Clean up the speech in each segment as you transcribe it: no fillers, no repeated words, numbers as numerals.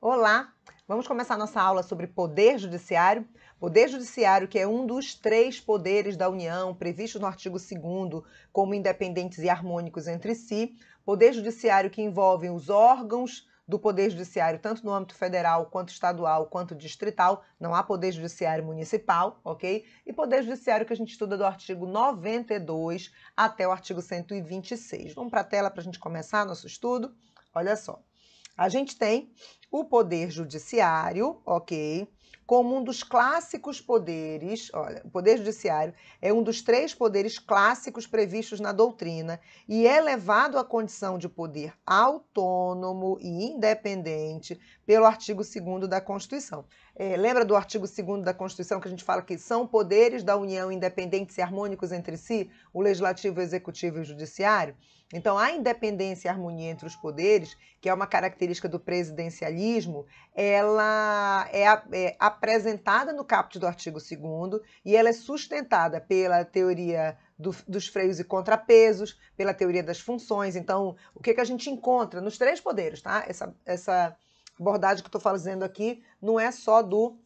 Olá! Vamos começar nossa aula sobre poder judiciário. Poder judiciário, que é um dos 3 poderes da União, previstos no artigo 2º, como independentes e harmônicos entre si. Poder judiciário que envolve os órgãos do poder judiciário, tanto no âmbito federal, quanto estadual, quanto distrital. Não há poder judiciário municipal, ok? E poder judiciário que a gente estuda do artigo 92 até o artigo 126. Vamos para a tela para a gente começar nosso estudo? Olha só. A gente tem o poder judiciário, ok? Como um dos clássicos poderes. Olha, o poder judiciário é um dos 3 poderes clássicos previstos na doutrina e é elevado à condição de poder autônomo e independente pelo artigo 2º da Constituição. Lembra do artigo 2º da Constituição que a gente fala que são poderes da União independentes e harmônicos entre si, o legislativo, o executivo e o judiciário? Então, a independência e a harmonia entre os poderes, que é uma característica do presidencialismo, ela é apresentada no caput do artigo 2º e ela é sustentada pela teoria dos freios e contrapesos, pela teoria das funções. Então, o que a gente encontra nos 3 poderes, tá? Essa abordagem que eu estou fazendo aqui não é só do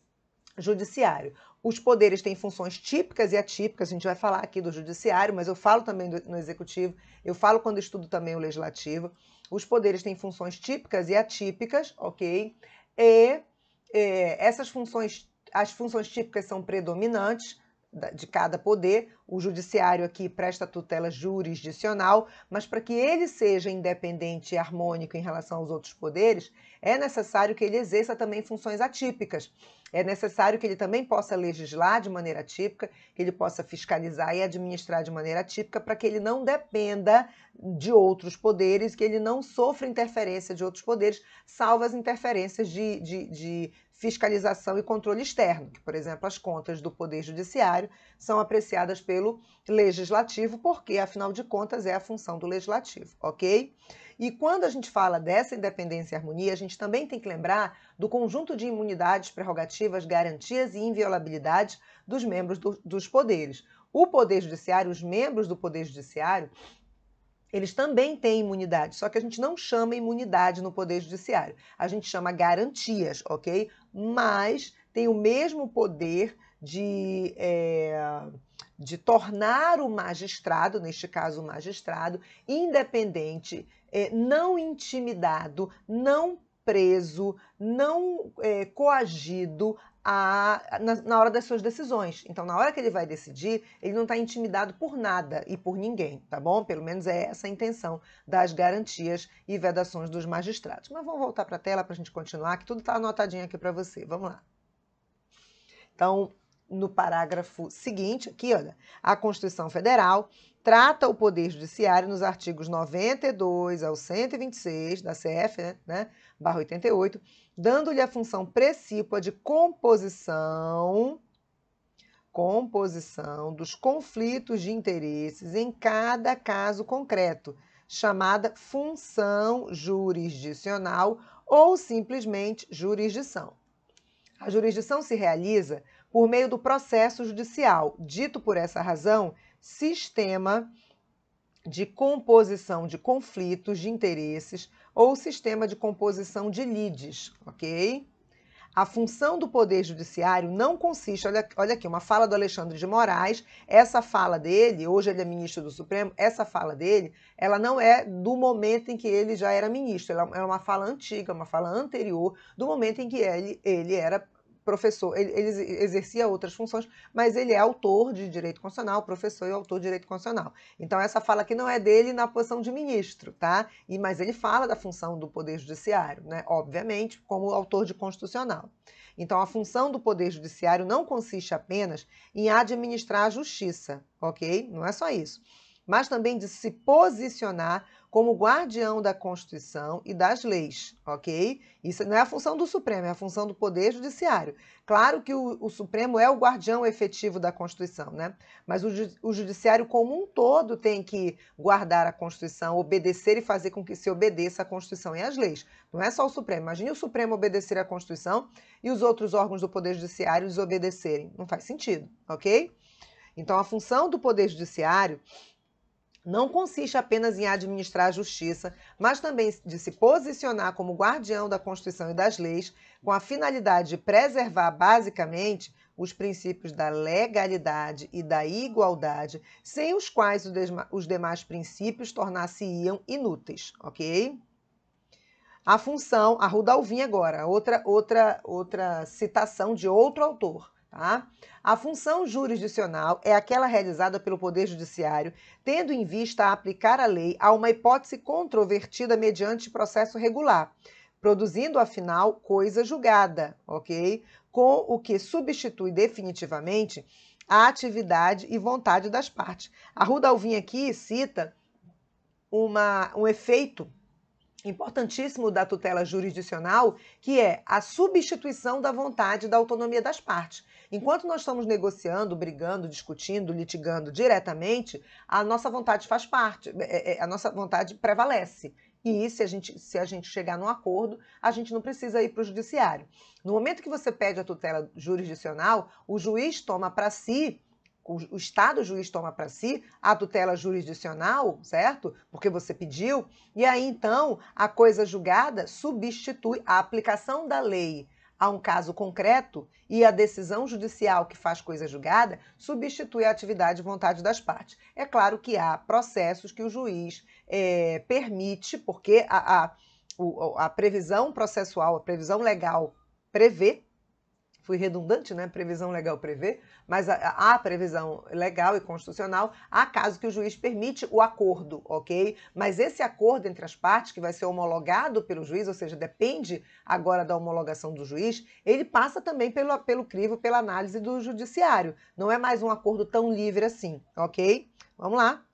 judiciário. Os poderes têm funções típicas e atípicas, a gente vai falar aqui do judiciário, mas eu falo também no executivo, eu falo quando estudo também o legislativo. Os poderes têm funções típicas e atípicas, ok? Essas funções, as funções típicas são predominantes de cada poder. O judiciário aqui presta tutela jurisdicional, mas para que ele seja independente e harmônico em relação aos outros poderes, é necessário que ele exerça também funções atípicas. É necessário que ele também possa legislar de maneira atípica, que ele possa fiscalizar e administrar de maneira atípica, para que ele não dependa de outros poderes, que ele não sofra interferência de outros poderes, salvo as interferências de fiscalização e controle externo, que, por exemplo, as contas do Poder Judiciário são apreciadas pelo Legislativo, porque, afinal de contas, é a função do Legislativo, ok? E quando a gente fala dessa independência e harmonia, a gente também tem que lembrar do conjunto de imunidades, prerrogativas, garantias e inviolabilidades dos membros dos poderes. O Poder Judiciário, os membros do Poder Judiciário, eles também têm imunidade, só que a gente não chama imunidade no Poder Judiciário. A gente chama garantias, ok? Mas tem o mesmo poder de tornar o magistrado, neste caso o magistrado, independente, não intimidado, não preso, não coagido na hora das suas decisões. Então, na hora que ele vai decidir, ele não está intimidado por nada e por ninguém, tá bom? Pelo menos é essa a intenção das garantias e vedações dos magistrados. Mas vamos voltar para a tela para a gente continuar, que tudo está anotadinho aqui para você. Vamos lá. Então, no parágrafo seguinte, aqui, olha, a Constituição Federal trata o Poder Judiciário nos artigos 92 ao 126 da CF, né, /88, dando-lhe a função precípua de composição dos conflitos de interesses em cada caso concreto, chamada função jurisdicional ou simplesmente jurisdição. A jurisdição se realiza por meio do processo judicial, dito por essa razão, sistema de composição de conflitos de interesses ou sistema de composição de lides, ok? A função do Poder Judiciário não consiste, olha aqui, uma fala do Alexandre de Moraes, essa fala dele, hoje ele é ministro do Supremo, essa fala dele, ela não é do momento em que ele já era ministro, ela é uma fala antiga, uma fala anterior, do momento em que ele era professor, ele exercia outras funções, mas ele é autor de direito constitucional, professor e autor de direito constitucional. Então, essa fala aqui não é dele na posição de ministro, tá? Mas ele fala da função do Poder Judiciário, né? Obviamente, como autor de constitucional. Então, a função do Poder Judiciário não consiste apenas em administrar a justiça, ok? Não é só isso. Mas também de se posicionar como guardião da Constituição e das leis, ok? Isso não é a função do Supremo, é a função do Poder Judiciário. Claro que o Supremo é o guardião efetivo da Constituição, né? Mas o Judiciário como um todo tem que guardar a Constituição, obedecer e fazer com que se obedeça a Constituição e as leis. Não é só o Supremo. Imagine o Supremo obedecer à Constituição e os outros órgãos do Poder Judiciário desobedecerem. Não faz sentido, ok? Então, a função do Poder Judiciário não consiste apenas em administrar a justiça, mas também de se posicionar como guardião da Constituição e das leis, com a finalidade de preservar, basicamente, os princípios da legalidade e da igualdade, sem os quais os demais princípios tornar-se-iam inúteis, ok? A função, a Rudalvinha agora, outra citação de outro autor. Tá? A função jurisdicional é aquela realizada pelo Poder Judiciário, tendo em vista aplicar a lei a uma hipótese controvertida mediante processo regular, produzindo, afinal, coisa julgada, ok? Com o que substitui definitivamente a atividade e vontade das partes. A Rudalvinha aqui cita um efeito importantíssimo da tutela jurisdicional, que é a substituição da vontade e da autonomia das partes. Enquanto nós estamos negociando, brigando, discutindo, litigando diretamente, a nossa vontade faz parte, a nossa vontade prevalece. E se a gente chegar num acordo, a gente não precisa ir para o judiciário. No momento que você pede a tutela jurisdicional, o juiz toma para si, o Estado, o juiz toma para si a tutela jurisdicional, certo? Porque você pediu, e aí então a coisa julgada substitui a aplicação da lei a um caso concreto e a decisão judicial que faz coisa julgada substitui a atividade e vontade das partes. É claro que há processos que o juiz permite, porque a previsão processual, a previsão legal prevê. Fui redundante, né? Previsão legal prevê, mas a previsão legal e constitucional, há caso que o juiz permite o acordo, ok? Mas esse acordo entre as partes, que vai ser homologado pelo juiz, ou seja, depende agora da homologação do juiz, ele passa também pelo crivo, pela análise do judiciário. Não é mais um acordo tão livre assim, ok? Vamos lá.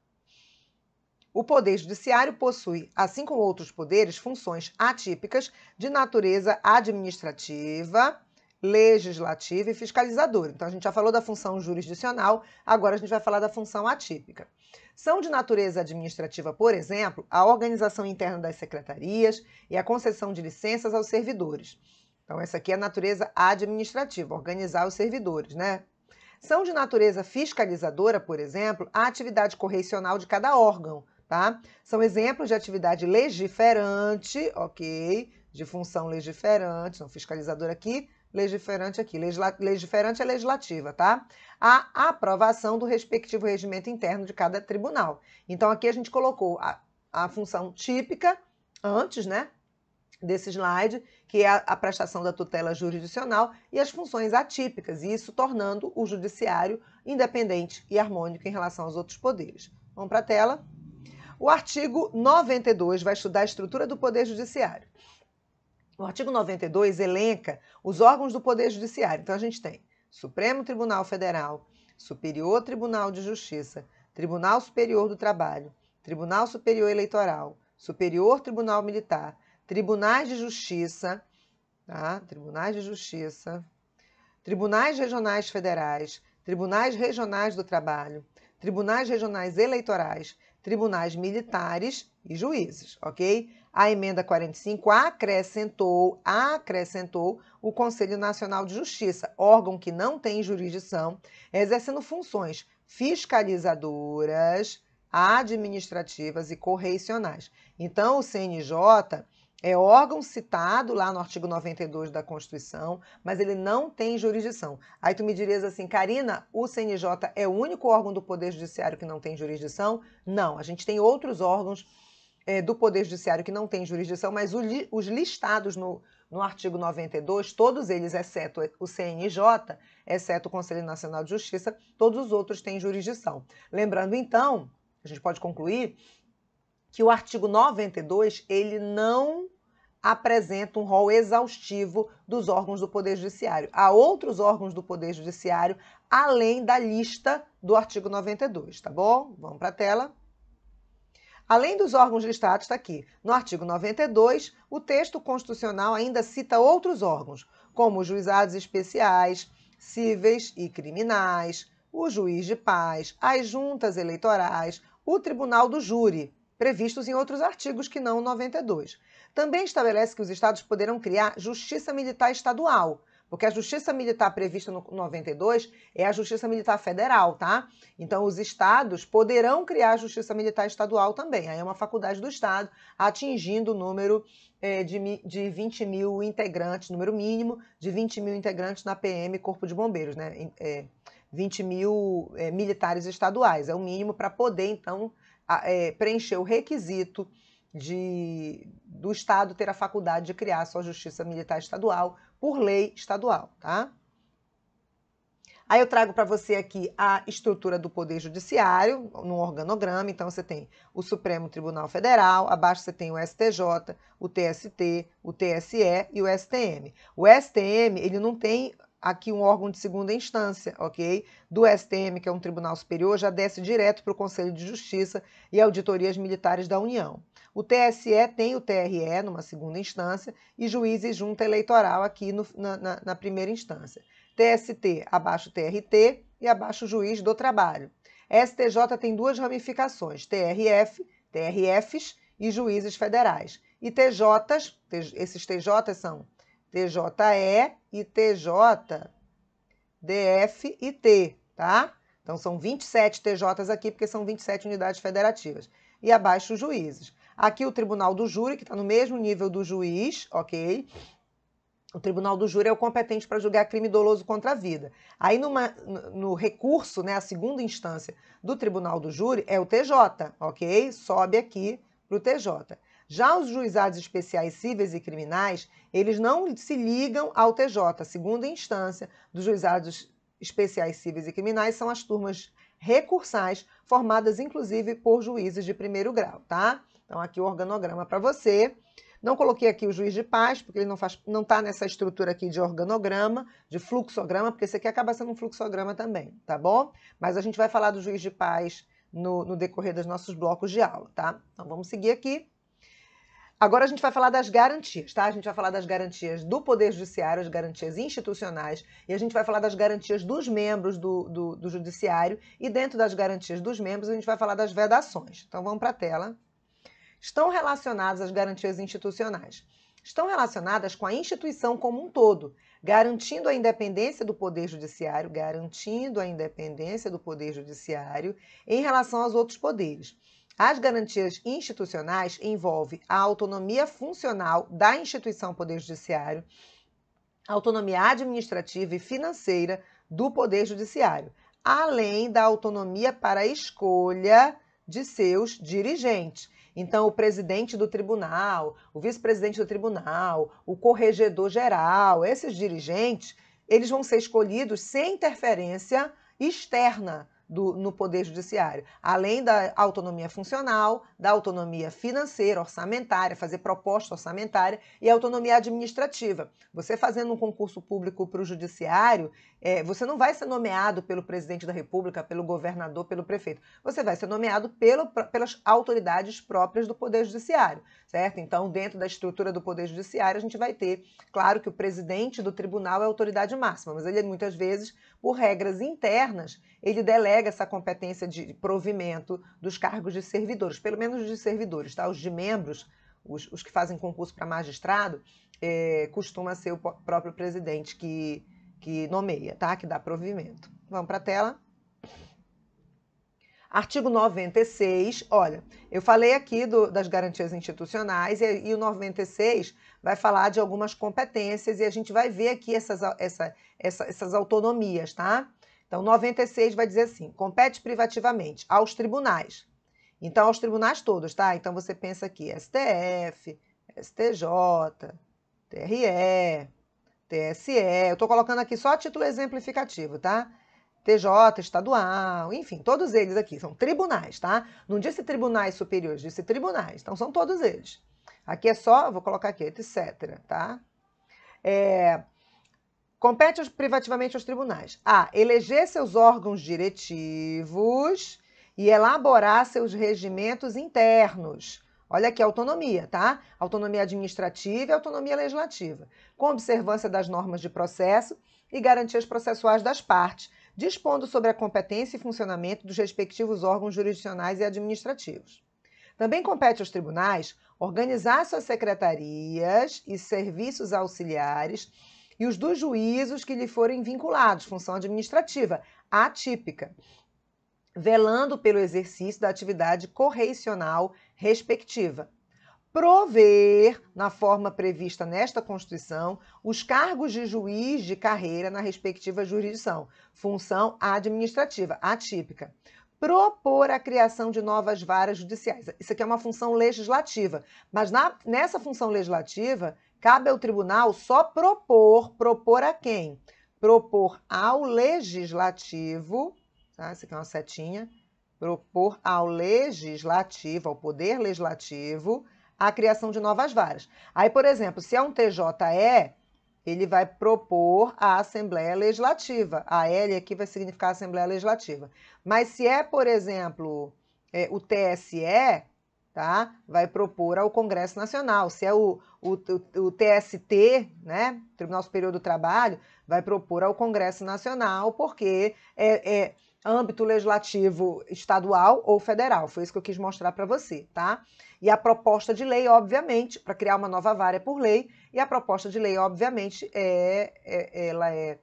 O Poder Judiciário possui, assim como outros poderes, funções atípicas de natureza administrativa, legislativa e fiscalizadora. Então, a gente já falou da função jurisdicional, agora a gente vai falar da função atípica. São de natureza administrativa, por exemplo, a organização interna das secretarias e a concessão de licenças aos servidores. Então, essa aqui é a natureza administrativa, organizar os servidores, né? São de natureza fiscalizadora, por exemplo, a atividade correicional de cada órgão, tá? São exemplos de atividade legiferante, ok? De função legiferante, não fiscalizadora aqui, legiferante aqui. Legiferante é legislativa, tá? A aprovação do respectivo regimento interno de cada tribunal. Então, aqui a gente colocou a função típica antes, né? Desse slide, que é a prestação da tutela jurisdicional, e as funções atípicas, isso tornando o judiciário independente e harmônico em relação aos outros poderes. Vamos para a tela. O artigo 92 vai estudar a estrutura do Poder Judiciário. O artigo 92 elenca os órgãos do Poder Judiciário. Então, a gente tem Supremo Tribunal Federal, Superior Tribunal de Justiça, Tribunal Superior do Trabalho, Tribunal Superior Eleitoral, Superior Tribunal Militar, Tribunais de Justiça, tá? Tribunais de Justiça, Tribunais Regionais Federais, Tribunais Regionais do Trabalho, Tribunais Regionais Eleitorais, Tribunais Militares e Juízes, ok? A emenda 45 acrescentou o Conselho Nacional de Justiça, órgão que não tem jurisdição, exercendo funções fiscalizadoras, administrativas e correicionais. Então, o CNJ é órgão citado lá no artigo 92 da Constituição, mas ele não tem jurisdição. Aí tu me dirias assim, Karina, o CNJ é o único órgão do Poder Judiciário que não tem jurisdição? Não, a gente tem outros órgãos do Poder Judiciário que não tem jurisdição, mas os listados no artigo 92, todos eles, exceto o CNJ, exceto o Conselho Nacional de Justiça, todos os outros têm jurisdição. Lembrando, então, a gente pode concluir que o artigo 92, ele não apresenta um rol exaustivo dos órgãos do Poder Judiciário. Há outros órgãos do Poder Judiciário, além da lista do artigo 92, tá bom? Vamos para a tela. Além dos órgãos listados, está aqui. No artigo 92, o texto constitucional ainda cita outros órgãos, como os juizados especiais, cíveis e criminais, o juiz de paz, as juntas eleitorais, o tribunal do júri, previstos em outros artigos que não o 92. Também estabelece que os estados poderão criar justiça militar estadual, Porque a justiça militar prevista no 92 é a justiça militar federal, tá? Então, os estados poderão criar a justiça militar estadual também. Aí é uma faculdade do estado, atingindo o número de 20 mil integrantes, número mínimo de 20 mil integrantes na PM, Corpo de Bombeiros, né? 20 mil militares estaduais. É o mínimo para poder, então, preencher o requisito do Estado ter a faculdade de criar a sua justiça militar estadual por lei estadual, tá? Aí eu trago para você aqui a estrutura do Poder Judiciário, no organograma. Então, você tem o Supremo Tribunal Federal, abaixo você tem o STJ, o TST, o TSE e o STM. O STM, ele não tem aqui um órgão de segunda instância, ok? Do STM, que é um tribunal superior, já desce direto para o Conselho de Justiça e Auditorias Militares da União. O TSE tem o TRE numa segunda instância e juiz e junta eleitoral aqui na primeira instância. TST, abaixo TRT e abaixo juiz do trabalho. STJ tem duas ramificações, TRF, TRFs e juízes federais. E TJs, esses TJs são TJE e TJDF e T, tá? Então são 27 TJs aqui, porque são 27 unidades federativas. E abaixo os juízes. Aqui o Tribunal do Júri, que está no mesmo nível do juiz, ok? O Tribunal do Júri é o competente para julgar crime doloso contra a vida. Aí no recurso, né, a segunda instância do Tribunal do Júri é o TJ, ok? Sobe aqui para o TJ. Já os juizados especiais cíveis e criminais, eles não se ligam ao TJ. A segunda instância dos juizados especiais cíveis e criminais são as turmas recursais, formadas inclusive por juízes de primeiro grau, tá? Então aqui o organograma para você. Não coloquei aqui o juiz de paz, porque ele não está nessa estrutura aqui de organograma, de fluxograma, porque esse aqui acaba sendo um fluxograma também, tá bom? Mas a gente vai falar do juiz de paz no decorrer dos nossos blocos de aula, tá? Então vamos seguir aqui. Agora a gente vai falar das garantias, tá? A gente vai falar das garantias do Poder Judiciário, as garantias institucionais, e a gente vai falar das garantias dos membros do Judiciário, e dentro das garantias dos membros a gente vai falar das vedações. Então vamos para a tela. Estão relacionadas às garantias institucionais. Estão relacionadas com a instituição como um todo, garantindo a independência do Poder Judiciário, em relação aos outros poderes. As garantias institucionais envolvem a autonomia funcional da instituição Poder Judiciário, a autonomia administrativa e financeira do Poder Judiciário, além da autonomia para a escolha de seus dirigentes. Então, o presidente do tribunal, o vice-presidente do tribunal, o corregedor-geral, esses dirigentes, eles vão ser escolhidos sem interferência externa no Poder Judiciário, além da autonomia funcional, da autonomia financeira, orçamentária, fazer proposta orçamentária e autonomia administrativa. Você fazendo um concurso público para o Judiciário, você não vai ser nomeado pelo presidente da República, pelo governador, pelo prefeito. Você vai ser nomeado pelas autoridades próprias do Poder Judiciário, certo? Então, dentro da estrutura do Poder Judiciário, a gente vai ter, claro que o presidente do tribunal é a autoridade máxima, mas ele muitas vezes, por regras internas, ele delega essa competência de provimento dos cargos de servidores, pelo menos de servidores, tá? Os de membros, os que fazem concurso para magistrado, costuma ser o próprio presidente que nomeia, tá? Que dá provimento. Vamos para a tela. Artigo 96, olha, eu falei aqui das garantias institucionais e o 96 vai falar de algumas competências e a gente vai ver aqui essas autonomias, tá? Então, 96 vai dizer assim, compete privativamente aos tribunais. Então, aos tribunais todos, tá? Então, você pensa aqui, STF, STJ, TRE, TSE, eu estou colocando aqui só a título exemplificativo, tá? TJ, estadual, enfim, todos eles aqui são tribunais, tá? Não disse tribunais superiores, disse tribunais, então são todos eles. Aqui é só, vou colocar aqui, etc, tá? Compete privativamente aos tribunais a eleger seus órgãos diretivos e elaborar seus regimentos internos. Olha aqui a autonomia, tá? Autonomia administrativa e autonomia legislativa, com observância das normas de processo e garantias processuais das partes, dispondo sobre a competência e funcionamento dos respectivos órgãos jurisdicionais e administrativos. Também compete aos tribunais organizar suas secretarias e serviços auxiliares e os dos juízos que lhe forem vinculados, função administrativa, atípica, velando pelo exercício da atividade correicional respectiva. Prover, na forma prevista nesta Constituição, os cargos de juiz de carreira na respectiva jurisdição, função administrativa, atípica. Propor a criação de novas varas judiciais. Isso aqui é uma função legislativa, mas nessa função legislativa, cabe ao tribunal só propor a quem? Propor ao legislativo, tá? Isso aqui é uma setinha, propor ao legislativo, ao poder legislativo, a criação de novas varas. Aí, por exemplo, se é um TJE, ele vai propor a Assembleia Legislativa. A L aqui vai significar Assembleia Legislativa. Mas se é, por exemplo, o TSE, tá? Vai propor ao Congresso Nacional. Se é o TST, né? Tribunal Superior do Trabalho, vai propor ao Congresso Nacional, porque é âmbito legislativo estadual ou federal. Foi isso que eu quis mostrar para você, tá? E a proposta de lei, obviamente, para criar uma nova vara é por lei, e a proposta de lei, obviamente, ela é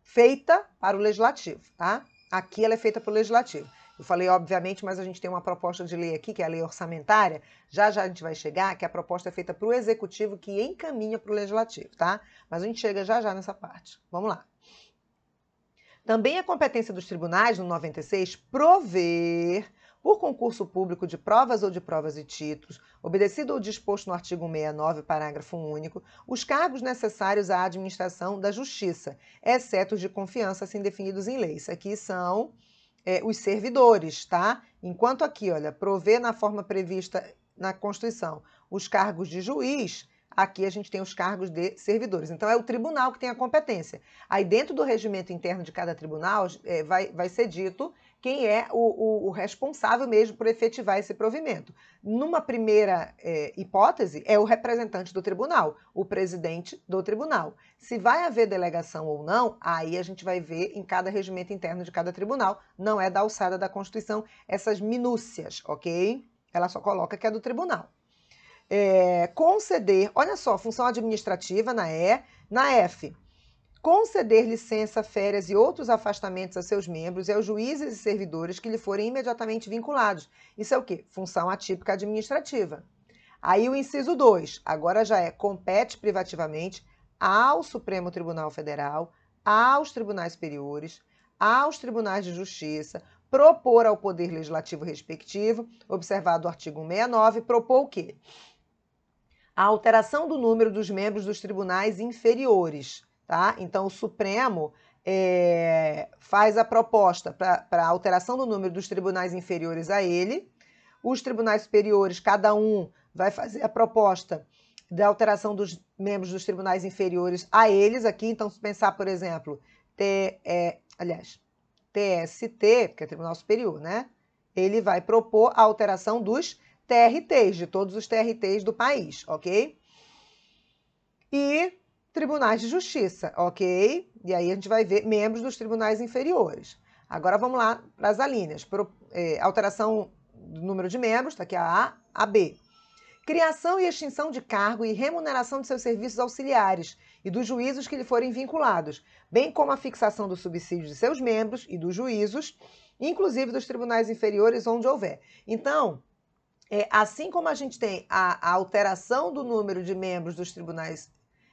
feita para o legislativo, tá? Aqui ela é feita pelo legislativo. Eu falei, obviamente, mas a gente tem uma proposta de lei aqui, que é a lei orçamentária, já a gente vai chegar, que a proposta é feita para o executivo, que encaminha para o legislativo, tá? Mas a gente chega já nessa parte. Vamos lá. Também é competência dos tribunais, no 96, prover, por concurso público de provas ou de provas e títulos, obedecido ao disposto no artigo 169, parágrafo único, os cargos necessários à administração da justiça, exceto os de confiança, assim definidos em lei. Isso aqui são os servidores, tá? Enquanto aqui, olha, prover na forma prevista na Constituição os cargos de juiz, aqui a gente tem os cargos de servidores. Então, é o tribunal que tem a competência. Aí, dentro do regimento interno de cada tribunal, vai ser dito quem é o responsável mesmo por efetivar esse provimento. Numa primeira hipótese, é o representante do tribunal, o presidente do tribunal. Se vai haver delegação ou não, aí a gente vai ver em cada regimento interno de cada tribunal. Não é da alçada da Constituição essas minúcias, ok? Ela só coloca que é do tribunal. Conceder, olha só, função administrativa na E, na F, conceder licença, férias e outros afastamentos a seus membros e aos juízes e servidores que lhe forem imediatamente vinculados. Isso é o quê? Função atípica administrativa. Aí o inciso 2, agora já compete privativamente ao Supremo Tribunal Federal, aos tribunais superiores, aos tribunais de justiça, propor ao Poder Legislativo respectivo, observado o artigo 169, propor o quê? A alteração do número dos membros dos tribunais inferiores, tá? Então, o Supremo faz a proposta para a alteração do número dos tribunais inferiores a ele. Os tribunais superiores, cada um vai fazer a proposta da alteração dos membros dos tribunais inferiores a eles aqui. Então, se pensar, por exemplo, TST, que é Tribunal Superior, né? Ele vai propor a alteração dos TRTs, de todos os TRTs do país, ok? E tribunais de justiça, ok? E aí a gente vai ver membros dos tribunais inferiores. Agora vamos lá para as alíneas. Alteração do número de membros, tá aqui a A, B. Criação e extinção de cargo e remuneração de seus serviços auxiliares e dos juízos que lhe forem vinculados, bem como a fixação do subsídio de seus membros e dos juízos, inclusive dos tribunais inferiores onde houver. Então, assim como a gente tem a alteração do número de membros dos tribunais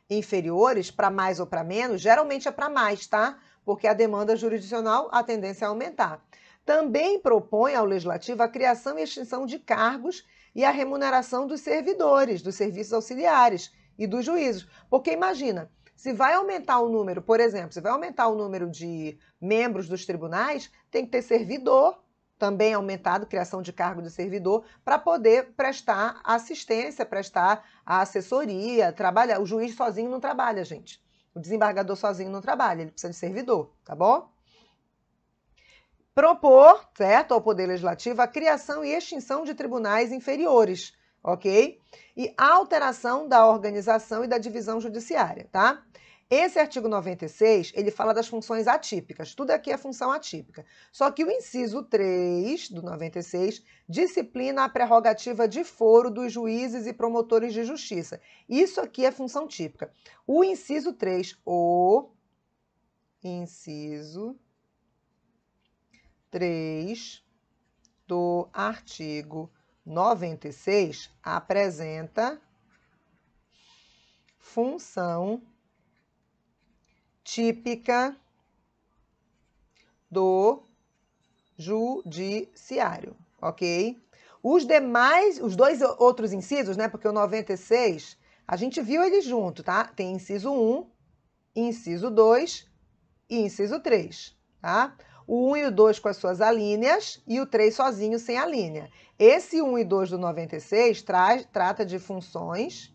inferiores, para mais ou para menos, geralmente é para mais, tá? Porque a demanda jurisdicional, a tendência é aumentar. Também propõe ao Legislativo a criação e extinção de cargos e a remuneração dos servidores, dos serviços auxiliares e dos juízos. Porque imagina, se vai aumentar o número, por exemplo, se vai aumentar o número de membros dos tribunais, tem que ter servidor, também aumentado, criação de cargo de servidor, para poder prestar assistência, prestar a assessoria, trabalhar. O juiz sozinho não trabalha, gente. O desembargador sozinho não trabalha, ele precisa de servidor, tá bom? Propor, certo, ao Poder Legislativo a criação e extinção de tribunais inferiores, ok? E a alteração da organização e da divisão judiciária, tá? Esse artigo 96, ele fala das funções atípicas. Tudo aqui é função atípica. Só que o inciso 3 do 96 disciplina a prerrogativa de foro dos juízes e promotores de justiça. Isso aqui é função típica. O inciso 3, o inciso 3 do artigo 96 apresenta função típica do judiciário, ok? Os dois outros incisos, né? Porque o 96, a gente viu eles junto, tá? Tem inciso 1, inciso 2 e inciso 3, tá? O 1 e o 2 com as suas alíneas e o 3 sozinho sem a linha. Esse 1 e 2 do 96 trata de funções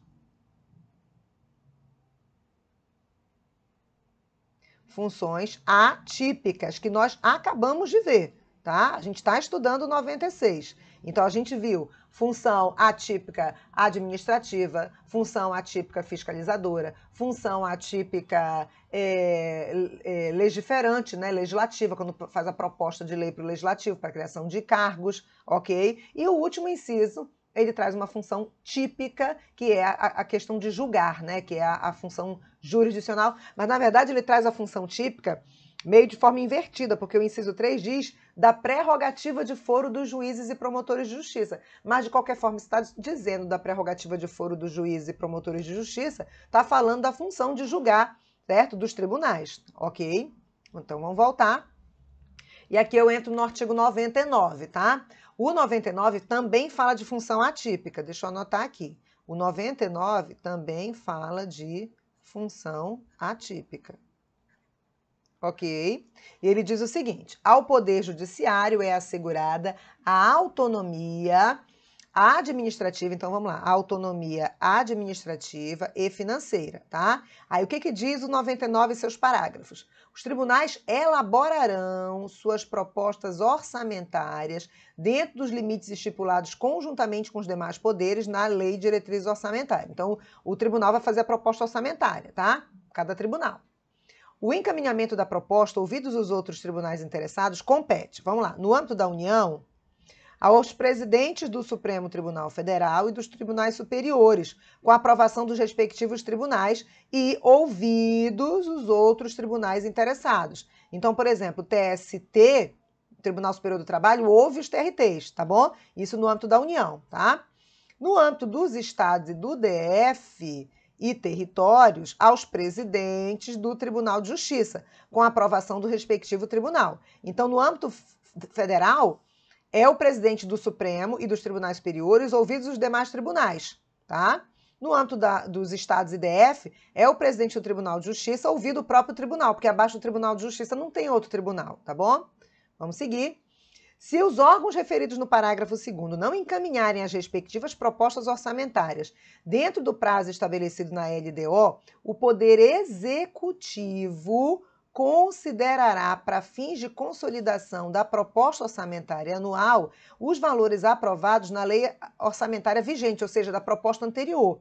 atípicas, que nós acabamos de ver, tá? A gente está estudando o 96. Então, a gente viu função atípica administrativa, função atípica fiscalizadora, função atípica legiferante, né? Legislativa, quando faz a proposta de lei para o legislativo, para a criação de cargos, ok? E o último inciso, ele traz uma função típica, que é a questão de julgar, né? Que é a função jurisdicional, mas na verdade ele traz a função típica meio de forma invertida, porque o inciso 3 diz da prerrogativa de foro dos juízes e promotores de justiça. Mas, de qualquer forma, se está dizendo da prerrogativa de foro dos juízes e promotores de justiça, está falando da função de julgar, certo? Dos tribunais, ok? Então, vamos voltar. E aqui eu entro no artigo 99, tá? O 99 também fala de função atípica. Deixa eu anotar aqui. O 99 também fala de função atípica. Ok? E ele diz o seguinte: ao Poder Judiciário é assegurada a autonomia administrativa, então vamos lá, autonomia administrativa e financeira, tá? Aí o que diz o 99 e seus parágrafos? Os tribunais elaborarão suas propostas orçamentárias dentro dos limites estipulados conjuntamente com os demais poderes na Lei de Diretriz Orçamentária. Então, o tribunal vai fazer a proposta orçamentária, tá? Cada tribunal. O encaminhamento da proposta, ouvidos os outros tribunais interessados, compete, vamos lá, no âmbito da União, aos presidentes do Supremo Tribunal Federal e dos tribunais superiores, com a aprovação dos respectivos tribunais e ouvidos os outros tribunais interessados. Então, por exemplo, o TST, Tribunal Superior do Trabalho, ouve os TRTs, tá bom? Isso no âmbito da União, tá? No âmbito dos estados e do DF e territórios, aos presidentes do Tribunal de Justiça, com a aprovação do respectivo tribunal. Então, no âmbito federal, é o presidente do Supremo e dos tribunais superiores, ouvidos os demais tribunais, tá? No âmbito dos estados e DF, é o presidente do Tribunal de Justiça, ouvido o próprio tribunal, porque abaixo do Tribunal de Justiça não tem outro tribunal, tá bom? Vamos seguir. Se os órgãos referidos no parágrafo 2º não encaminharem as respectivas propostas orçamentárias dentro do prazo estabelecido na LDO, o Poder Executivo considerará, para fins de consolidação da proposta orçamentária anual, os valores aprovados na lei orçamentária vigente, ou seja, da proposta anterior,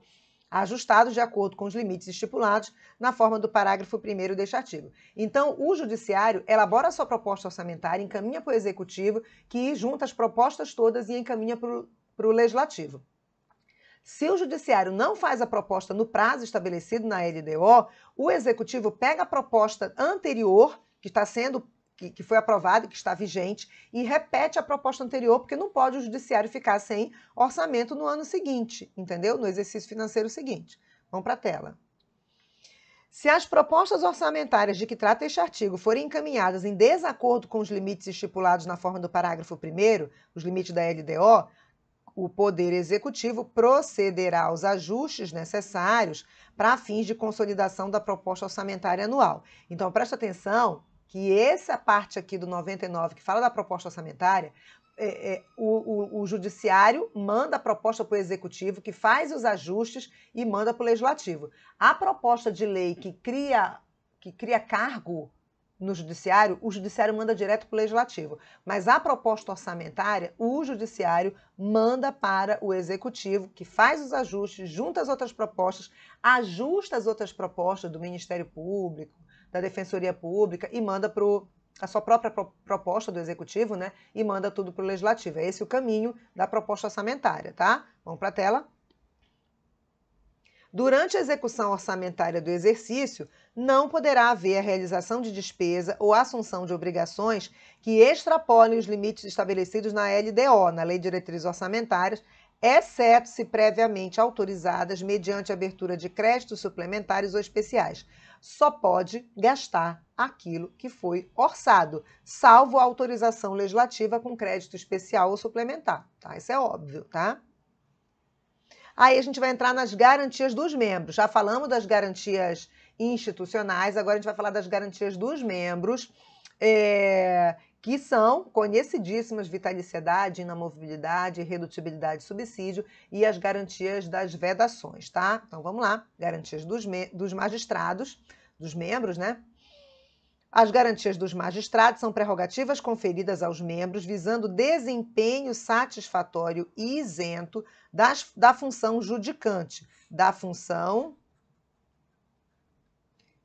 ajustados de acordo com os limites estipulados na forma do parágrafo 1º deste artigo. Então, o Judiciário elabora a sua proposta orçamentária, encaminha para o Executivo, que junta as propostas todas e encaminha para o Legislativo. Se o Judiciário não faz a proposta no prazo estabelecido na LDO, o Executivo pega a proposta anterior, que foi aprovada e que está vigente, e repete a proposta anterior, porque não pode o Judiciário ficar sem orçamento no ano seguinte, entendeu? No exercício financeiro seguinte. Vamos para a tela. Se as propostas orçamentárias de que trata este artigo forem encaminhadas em desacordo com os limites estipulados na forma do parágrafo 1º, os limites da LDO, o Poder Executivo procederá aos ajustes necessários para fins de consolidação da proposta orçamentária anual. Então, presta atenção que essa parte aqui do 99, que fala da proposta orçamentária, o Judiciário manda a proposta para o Executivo, que faz os ajustes e manda para o Legislativo. A proposta de lei que cria cargo, no judiciário, o judiciário manda direto para o legislativo. Mas a proposta orçamentária, o judiciário manda para o executivo, que faz os ajustes, junta as outras propostas, ajusta as outras propostas do Ministério Público, da Defensoria Pública e manda para a sua própria proposta do executivo, né? E manda tudo para o legislativo. É esse o caminho da proposta orçamentária, tá? Vamos para a tela. Durante a execução orçamentária do exercício, não poderá haver a realização de despesa ou assunção de obrigações que extrapolem os limites estabelecidos na LDO, na Lei de Diretrizes Orçamentárias, exceto se previamente autorizadas mediante abertura de créditos suplementares ou especiais. Só pode gastar aquilo que foi orçado, salvo a autorização legislativa com crédito especial ou suplementar, tá? Isso é óbvio, tá? Aí a gente vai entrar nas garantias dos membros. Já falamos das garantias institucionais, agora a gente vai falar das garantias dos membros, que são conhecidíssimas: vitaliciedade, inamovibilidade, redutibilidade e subsídio, e as garantias das vedações, tá? Então vamos lá, garantias dos magistrados, dos membros, né? As garantias dos magistrados são prerrogativas conferidas aos membros visando desempenho satisfatório e isento da função judicante, da função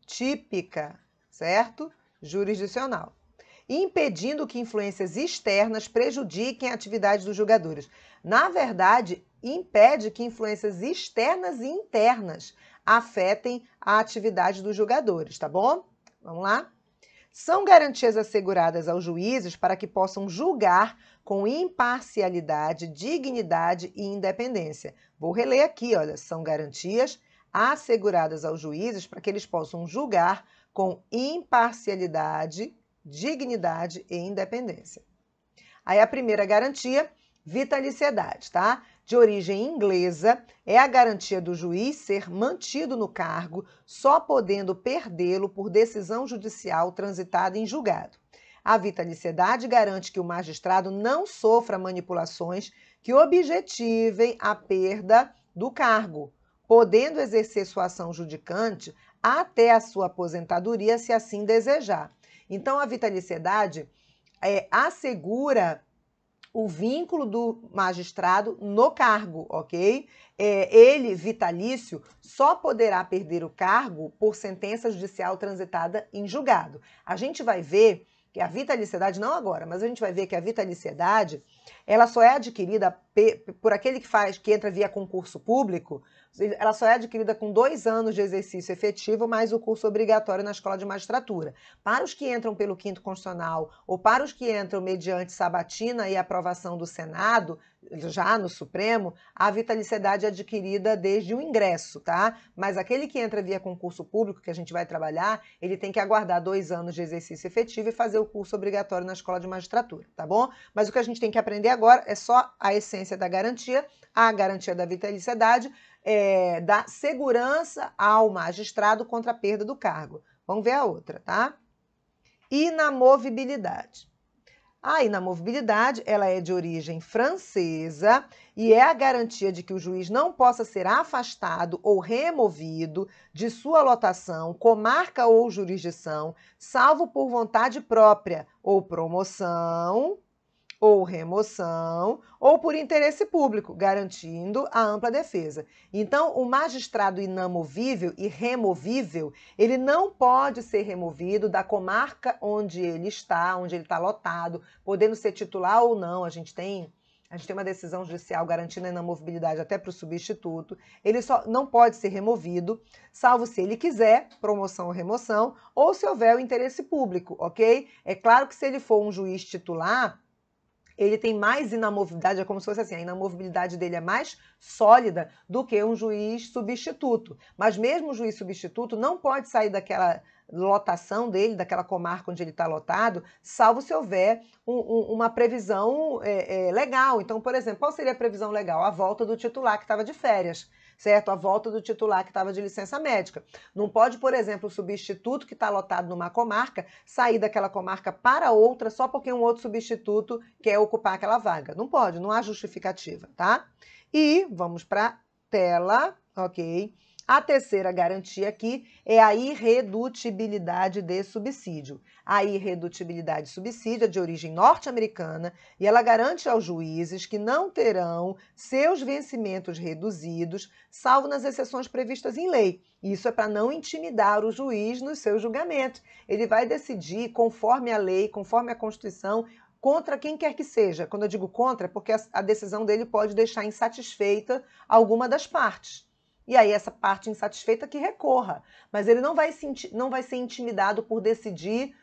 típica, certo? Jurisdicional, impedindo que influências externas prejudiquem a atividade dos julgadores. Na verdade, impede que influências externas e internas afetem a atividade dos julgadores, tá bom? Vamos lá? São garantias asseguradas aos juízes para que possam julgar com imparcialidade, dignidade e independência. Vou reler aqui, olha, são garantias asseguradas aos juízes para que eles possam julgar com imparcialidade, dignidade e independência. Aí a primeira garantia, vitaliciedade, tá? De origem inglesa, é a garantia do juiz ser mantido no cargo, só podendo perdê-lo por decisão judicial transitada em julgado. A vitaliciedade garante que o magistrado não sofra manipulações que objetivem a perda do cargo, podendo exercer sua ação judicante até a sua aposentadoria, se assim desejar. Então, a vitaliciedade assegura o vínculo do magistrado no cargo, ok? Ele, vitalício, só poderá perder o cargo por sentença judicial transitada em julgado. A gente vai ver que a vitaliciedade, não agora, mas a gente vai ver que a vitaliciedade, ela só é adquirida por aquele que entra via concurso público, ela só é adquirida com 2 anos de exercício efetivo, mais o curso obrigatório na Escola de Magistratura. Para os que entram pelo 5º Constitucional ou para os que entram mediante sabatina e aprovação do Senado, já no Supremo, a vitaliciedade é adquirida desde o ingresso, tá? Mas aquele que entra via concurso público, que a gente vai trabalhar, ele tem que aguardar 2 anos de exercício efetivo e fazer o curso obrigatório na Escola de Magistratura, tá bom? Mas o que a gente tem que aprender agora é só a essência da garantia, a garantia da vitaliciedade, da segurança ao magistrado contra a perda do cargo. Vamos ver a outra, tá? Inamovibilidade. A inamovibilidade, ela é de origem francesa e é a garantia de que o juiz não possa ser afastado ou removido de sua lotação, comarca ou jurisdição, salvo por vontade própria, ou promoção, ou remoção, ou por interesse público, garantindo a ampla defesa. Então, o magistrado inamovível e removível, ele não pode ser removido da comarca onde ele está lotado, podendo ser titular ou não. A gente tem uma decisão judicial garantindo a inamovibilidade até para o substituto. Ele só não pode ser removido, salvo se ele quiser, promoção ou remoção, ou se houver o interesse público, ok? É claro que se ele for um juiz titular, ele tem mais inamovibilidade, é como se fosse assim, a inamovibilidade dele é mais sólida do que um juiz substituto. Mas mesmo o juiz substituto não pode sair daquela lotação dele, daquela comarca onde ele está lotado, salvo se houver uma previsão legal. Então, por exemplo, qual seria a previsão legal? A volta do titular que estava de férias, certo? A volta do titular que estava de licença médica. Não pode, por exemplo, o substituto que está lotado numa comarca sair daquela comarca para outra só porque um outro substituto quer ocupar aquela vaga. Não pode, não há justificativa, tá? E vamos para a tela, ok? A terceira garantia aqui é a irredutibilidade de subsídio. A irredutibilidade de subsídio é de origem norte-americana e ela garante aos juízes que não terão seus vencimentos reduzidos, salvo nas exceções previstas em lei. Isso é para não intimidar o juiz nos seus julgamentos. Ele vai decidir conforme a lei, conforme a Constituição, contra quem quer que seja. Quando eu digo contra, é porque a decisão dele pode deixar insatisfeita alguma das partes. E aí essa parte insatisfeita que recorra. Mas ele não vai ser intimidado por decidir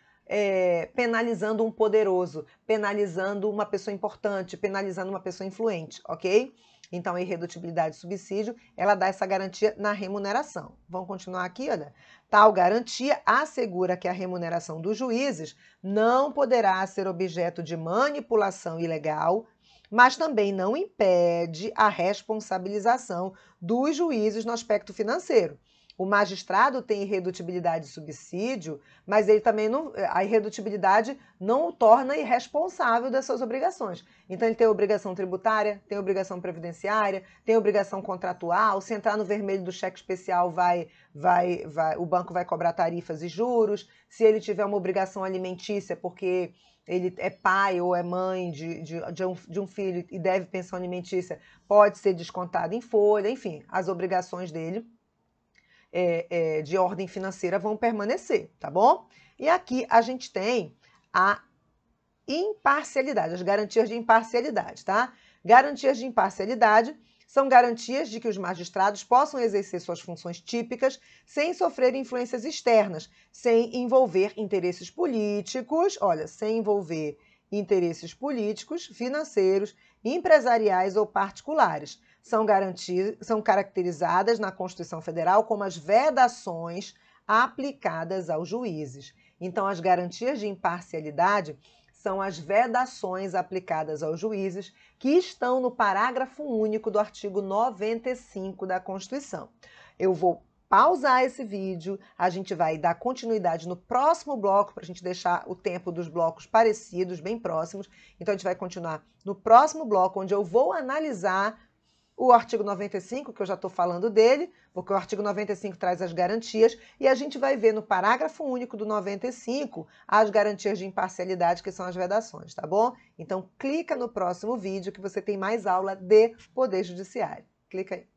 penalizando um poderoso, penalizando uma pessoa importante, penalizando uma pessoa influente, ok? Então a irredutibilidade de subsídio, ela dá essa garantia na remuneração. Vamos continuar aqui, olha. Tal garantia assegura que a remuneração dos juízes não poderá ser objeto de manipulação ilegal, mas também não impede a responsabilização dos juízes no aspecto financeiro. O magistrado tem irredutibilidade de subsídio, mas ele também não, a irredutibilidade não o torna irresponsável das suas obrigações. Então ele tem obrigação tributária, tem obrigação previdenciária, tem obrigação contratual. Se entrar no vermelho do cheque especial, o banco vai cobrar tarifas e juros. Se ele tiver uma obrigação alimentícia, porque ele é pai ou é mãe de um filho e deve pensão alimentícia, pode ser descontado em folha, enfim, as obrigações dele de ordem financeira vão permanecer, tá bom? E aqui a gente tem a imparcialidade, as garantias de imparcialidade, tá? Garantias de imparcialidade são garantias de que os magistrados possam exercer suas funções típicas sem sofrer influências externas, sem envolver interesses políticos, olha, sem envolver interesses políticos, financeiros, empresariais ou particulares. São caracterizadas na Constituição Federal como as vedações aplicadas aos juízes. Então, as garantias de imparcialidade são as vedações aplicadas aos juízes que estão no parágrafo único do artigo 95 da Constituição. Eu vou pausar esse vídeo, a gente vai dar continuidade no próximo bloco, para a gente deixar o tempo dos blocos parecidos, bem próximos. Então, a gente vai continuar no próximo bloco, onde eu vou analisar o artigo 95, que eu já estou falando dele, porque o artigo 95 traz as garantias, e a gente vai ver no parágrafo único do 95 as garantias de imparcialidade, que são as vedações, tá bom? Então, clica no próximo vídeo que você tem mais aula de Poder Judiciário. Clica aí.